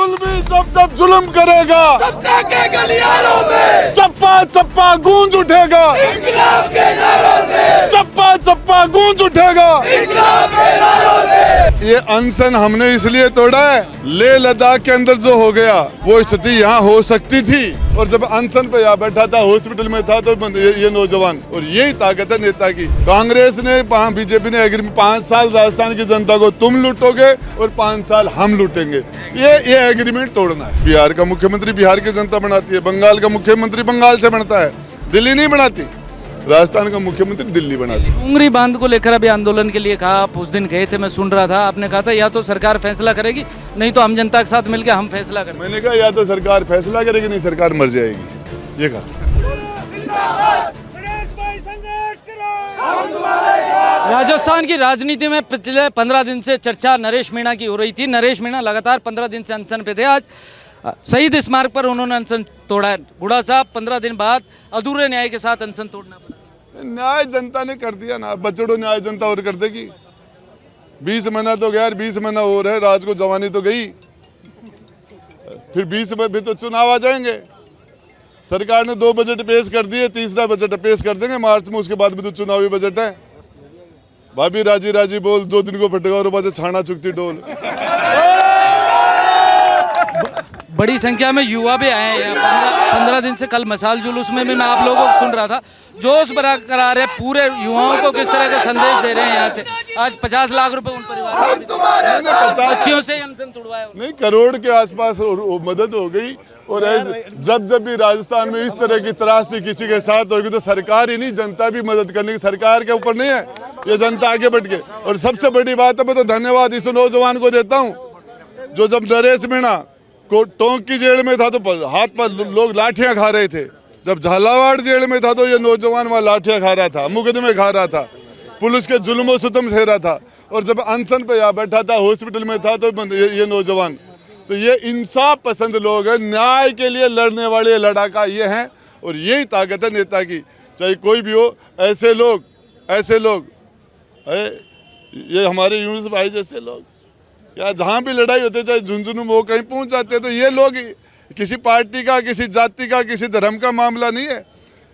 जुल्मी जब जब जुल्म करेगा, सत्ता के गलियारों में चप्पा चप्पा गूंज उठेगा, इंकलाब के नारों से, चप्पा चप्पा गूंज उठेगा। इंकलाब के नारों से। ये अनशन हमने इसलिए तोड़ा है, लेह लद्दाख के अंदर जो हो गया वो स्थिति यहाँ हो सकती थी, और जब अनशन पे यहाँ बैठा था, हॉस्पिटल में था, तो ये नौजवान, और यही ताकत है नेता की। कांग्रेस ने, बीजेपी ने एग्री 5 साल राजस्थान की जनता को तुम लूटोगे और 5 साल हम लूटेंगे, ये एग्रीमेंट तोड़ना है। बिहार का मुख्यमंत्री बिहार की जनता बनाती है, बंगाल का मुख्यमंत्री बंगाल से बनता है, दिल्ली नहीं बनाती। राजस्थान का मुख्यमंत्री दिल्ली बनाती है। डूंगरी बांध को लेकर अभी आंदोलन के लिए कहा, आप उस दिन गए थे, मैं सुन रहा था, आपने कहा था या तो सरकार फैसला करेगी, नहीं तो हम जनता के साथ मिलकर हम फैसला करेंगे। मैंने कहा या तो सरकार फैसला करेगी, नहीं सरकार मर जाएगी, ये कहा था। राजस्थान की राजनीति में पिछले 15 दिन से चर्चा नरेश मीणा की हो रही थी। नरेश मीणा लगातार 15 दिन से अनशन पे थे। आज शहीद स्मारक पर उन्होंने अनशन तोड़ा है। बूढ़ा साहब 15 दिन बाद अधूरे न्याय के साथ अनशन तोड़ना पड़ा। न्याय जनता ने कर दिया ना, बच्चों न्याय जनता और कर देगी। 20 महीना तो गया, 20 महीना और है, राज को जवानी तो गई, फिर 20 में भी तो चुनाव आ जाएंगे। सरकार ने 2 बजट पेश कर दिए, तीसरा बजट पेश कर देंगे मार्च में, उसके बाद भी तो चुनावी बजट है। भाभी राजी राजी बोल, 2 दिन को फटेगा और बजे छाना चुकती डोल। बड़ी संख्या में युवा भी आए हैं। 15 दिन से कल मसाल जुलूस में भी मैं आप लोगों को सुन रहा था, जोश बरकरार है। पूरे युवाओं को किस तरह का संदेश दे रहे हैं यहाँ से। आज 50 लाख रुपए उन परिवारों को बच्चियों से अनशन तुड़वाया। नहीं, करोड़ के आसपास मदद हो गई। और जब जब भी राजस्थान में इस तरह की त्रासदी किसी के साथ होगी तो सरकार ही नहीं, जनता भी मदद करने की, सरकार के ऊपर नहीं है, ये जनता आगे बढ़ के। और सबसे बड़ी बात है, मैं तो धन्यवाद इस नौजवान को देता हूँ जो जब नरेश मीणा को टोंक की जेल में था तो हाथ पर लोग लाठियां खा रहे थे, जब झालावाड़ जेल में था तो ये नौजवान वहाँ लाठियां खा रहा था, मुकदमे खा रहा था, पुलिस के जुल्म सितम सह रहा था, और जब अनशन पे यहाँ बैठा था, हॉस्पिटल में था, तो ये नौजवान, तो ये इंसाफ पसंद लोग हैं, न्याय के लिए लड़ने वाले लड़ाका ये हैं, और यही ताकत है नेता की। चाहे कोई भी हो, ऐसे लोग ये हमारे यूनुस भाई जैसे लोग, या जहाँ भी लड़ाई होती है, चाहे झुंझुनू में हो, कहीं पहुँच जाते हैं, तो ये लोग किसी पार्टी का, किसी जाति का, किसी धर्म का मामला नहीं है,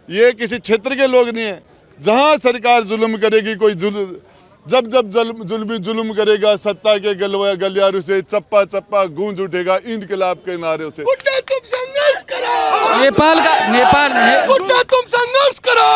ये किसी क्षेत्र के लोग नहीं है। जहाँ सरकार जुल्म करेगी, कोई जब जुल्म करेगा, सत्ता के गलियारों से चप्पा चप्पा गूंज उठेगा, इंकलाब के नारे से। तुम संघर्ष करो, नेपाल तुम संघर्ष करो।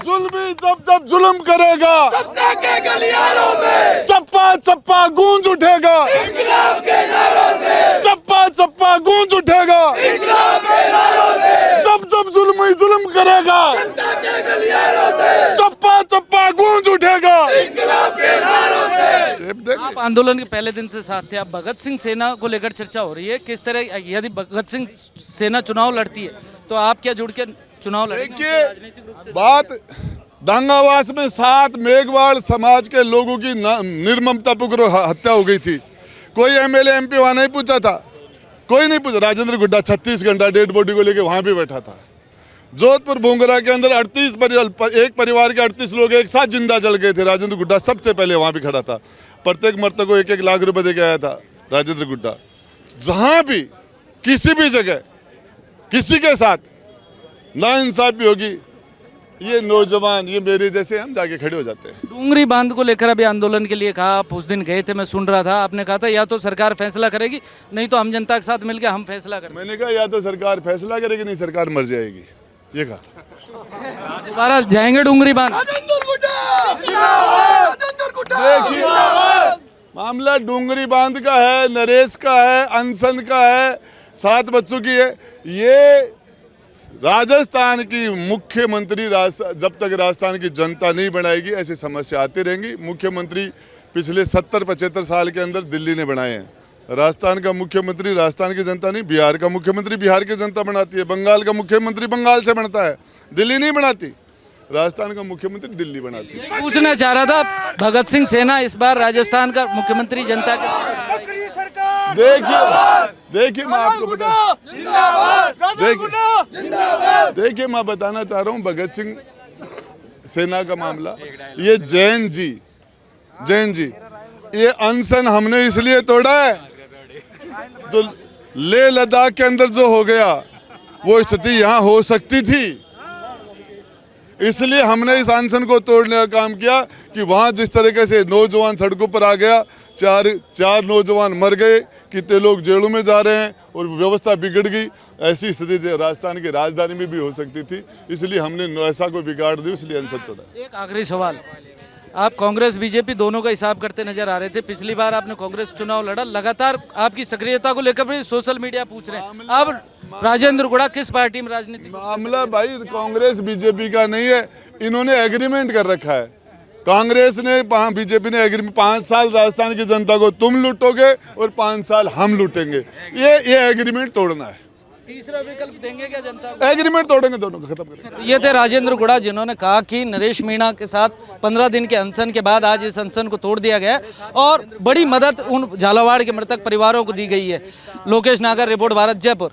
जुल्मी जब जुल्म करेगा, सत्ता के गलियारों में चप्पा चप्पा गूंज उठेगा, इंकलाब के नारों से, चप्पा चप्पा गूंज उठेगा। इंकलाब के नारों से, जब जुल्म करेगा, सत्ता के गलियारों से, चप्पा चप्पा गूंज उठेगा। इंकलाब के नारों से। आप आंदोलन के पहले दिन से साथ थे। अब भगत सिंह सेना को लेकर चर्चा हो रही है, किस तरह, यदि भगत सिंह सेना चुनाव लड़ती है तो आप क्या जुड़ के चुनाव लड़ेंगे? देखिए, बात दांगावास में 7 मेघवाल समाज के लोगों की निर्ममतापूर्वक हत्या हो गई थी। कोई एमएलए एमपी वहां नहीं पूछा था, कोई नहीं पूछा। राजेंद्र गुड्डा 36 घंटा डेड बॉडी को लेकर वहां भी बैठा था। जोधपुर भोंगरा के अंदर 38 एक परिवार के 38 लोग एक साथ जिंदा जल गए थे। राजेंद्र गुड्डा सबसे पहले वहां भी खड़ा था, प्रत्येक मृतक को 1-1 लाख रुपए देके आया था राजेंद्र गुड्डा। जहां भी किसी भी जगह किसी के साथ नाइंसाफी होगी, ये नौजवान, ये मेरे जैसे, हम जाके खड़े हो जाते हैं। डूंगरी बांध को लेकर अभी आंदोलन के लिए कहा, आप उस दिन गए थे, मैं सुन रहा था, आपने कहा था या तो सरकार फैसला करेगी, नहीं तो हम जनता के साथ मिलकर हम फैसला करेंगे। मैंने कहा या तो सरकार फैसला करेगी, नहीं सरकार मर जाएगी, ये कहा था। दोबारा जाएंगे डूंगरी बांध। देखिए, मामला डूंगरी बांध का है, नरेश का है, अनशन का है, 7 बच्चों की है। ये राजस्थान की मुख्यमंत्री, जब तक राजस्थान की जनता नहीं बनाएगी, ऐसी समस्या आती रहेंगी। मुख्यमंत्री पिछले 70-75 साल के अंदर दिल्ली ने बनाए हैं। राजस्थान का मुख्यमंत्री राजस्थान की जनता नहीं, बिहार का मुख्यमंत्री बिहार की जनता बनाती है, बंगाल का मुख्यमंत्री बंगाल से बनता है, दिल्ली नहीं बनाती। राजस्थान का मुख्यमंत्री दिल्ली बनाती है। पूछना चाह रहा था, भगत सिंह सेना इस बार राजस्थान का मुख्यमंत्री जनता के, देखिए मैं आपको देखिए मैं बताना चाह रहा हूँ, भगत सिंह सेना का मामला, ये जैन जी, ये अनशन हमने इसलिए तोड़ा है तो लेह लद्दाख के अंदर जो हो गया वो स्थिति यहाँ हो सकती थी। इसलिए हमने इस अनशन को तोड़ने का काम किया कि वहाँ जिस तरीके से नौजवान सड़कों पर आ गया, चार नौजवान मर गए, कितने लोग जेलों में जा रहे हैं और व्यवस्था बिगड़ गई, ऐसी स्थिति राजस्थान की राजधानी में भी हो सकती थी। इसलिए हमने ऐसा को बिगाड़ दिया, इसलिए अनशन तोड़ा। एक आखिरी सवाल, आप कांग्रेस बीजेपी दोनों का हिसाब करते नजर आ रहे थे। पिछली बार आपने कांग्रेस चुनाव लड़ा, लगातार आपकी सक्रियता को लेकर भी सोशल मीडिया पूछ रहे हैं। अब राजेंद्र गुड़ा किस पार्टी में राजनीति? मामला भाई कांग्रेस बीजेपी का नहीं है, इन्होंने एग्रीमेंट कर रखा है। कांग्रेस ने बीजेपी ने एग्रीमेंट 5 साल राजस्थान की जनता को तुम लूटोगे और 5 साल हम लूटेंगे, ये एग्रीमेंट तोड़ना है। तीसरा विकल्प देंगे क्या जनता को? एग्रीमेंट तोड़ेंगे, दोनों को खत्म करेंगे। ये थे राजेंद्र गुड़ा, जिन्होंने कहा कि नरेश मीणा के साथ 15 दिन के अनशन के बाद आज इस अनशन को तोड़ दिया गया और बड़ी मदद उन झालावाड़ के मृतक परिवारों को दी गई है। लोकेश नागर, रिपोर्ट भारत, जयपुर।